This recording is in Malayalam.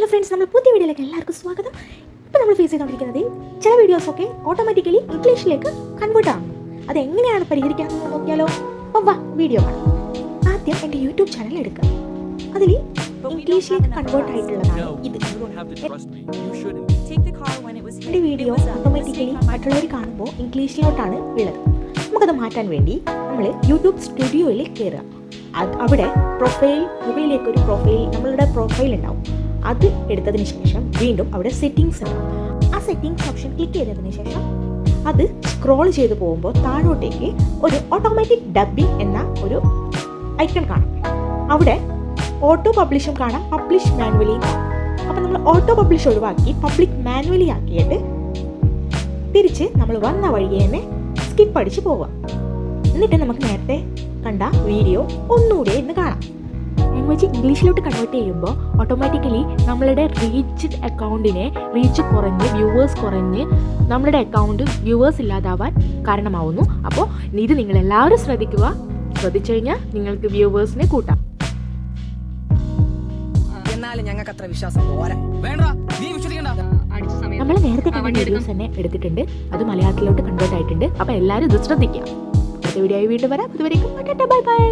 ഫ്രണ്ട്സ്, നമ്മൾ പുതിയ വീഡിയോയിലേക്ക് എല്ലാവർക്കും സ്വാഗതം. ഇപ്പോൾ നമ്മൾ ഫേസ് ചെയ്തുകൊണ്ടിരിക്കുന്നത് ചില വീഡിയോസൊക്കെ ഓട്ടോമാറ്റിക്കലി ഇംഗ്ലീഷിലേക്ക് കൺവേർട്ട് ആകുന്നു. അതെങ്ങനെയാണ് പരിഹരിക്കാമെന്ന് നോക്കിയാലോ? അപ്പോൾ വാ വീഡിയോ കാണാം. ആദ്യം എൻ്റെ യൂട്യൂബ് ചാനൽ എടുക്കുക. അതിൽ ഇംഗ്ലീഷിലേക്ക് കൺവേർട്ട് ആയിട്ടുള്ളതാണ് ഇത്. എൻ്റെ വീഡിയോ ഓട്ടോമാറ്റിക്കലി മറ്റുള്ളവർ കാണുമ്പോൾ ഇംഗ്ലീഷിലോട്ടാണ് ഉള്ളത്. നമുക്കത് മാറ്റാൻ വേണ്ടി നമ്മൾ യൂട്യൂബ് സ്റ്റുഡിയോയിൽ കയറുക. അവിടെ മൊബൈലിലേക്ക് ഒരു നമ്മളുടെ പ്രൊഫൈൽ ഉണ്ടാവും. അത് എടുത്തതിന് ശേഷം വീണ്ടും അവിടെ സെറ്റിങ്സ് ഉണ്ടാവും. ആ സെറ്റിങ്സ് ഓപ്ഷൻ ക്ലിക്ക് ചെയ്തതിന് ശേഷം അത് സ്ക്രോൾ ചെയ്ത് പോകുമ്പോൾ താഴോട്ടേക്ക് ഒരു ഓട്ടോമാറ്റിക് ഡബ്ബിംഗ് എന്ന ഒരു ഐക്കൺ കാണാം. അവിടെ ഓട്ടോ പബ്ലിഷും കാണാം, പബ്ലിഷ് മാനുവലിയും കാണാം. അപ്പോൾ നമ്മൾ ഓട്ടോ പബ്ലിഷ് ഒഴിവാക്കി പബ്ലിക് മാനുവലി ആക്കിയിട്ട് തിരിച്ച് നമ്മൾ വന്ന വഴിയെ തന്നെ സ്കിപ്പ് അടിച്ച് പോവാം. എന്നിട്ട് നമുക്ക് നേരത്തെ കണ്ട വീഡിയോ ഒന്നുകൂടെ ഇന്ന് കാണാം. ലാംഗ്വേജ് ഇംഗ്ലീഷിലോട്ട് കൺവേർട്ട് ചെയ്യുമ്പോൾ ഓട്ടോമാറ്റിക്കലി നമ്മളുടെ റീച്ച് കുറഞ്ഞ് വ്യൂവേഴ്സ് കുറഞ്ഞ് നമ്മളുടെ അക്കൗണ്ട് വ്യൂവേഴ്സ് ഇല്ലാതാവാൻ കാരണമാവുന്നു. അപ്പോൾ ഇത് നിങ്ങളെല്ലാവരും ശ്രദ്ധിച്ചു കഴിഞ്ഞാൽ നിങ്ങൾക്ക് വ്യൂവേഴ്സിനെ കൂട്ടാം. നമ്മൾ നേരത്തെ കണ്ട വീഡിയോസ് തന്നെ എടുത്തിട്ടുണ്ട്, അത് മലയാളത്തിലോട്ട് കൺവേർട്ട് ആയിട്ടുണ്ട്. അപ്പോൾ എല്ലാവരും ഇത് ശ്രദ്ധിക്കുക. അടുത്ത വീഡിയോ വീണ്ടും വരാം. അതുവരേക്കും ബൈ ബൈ.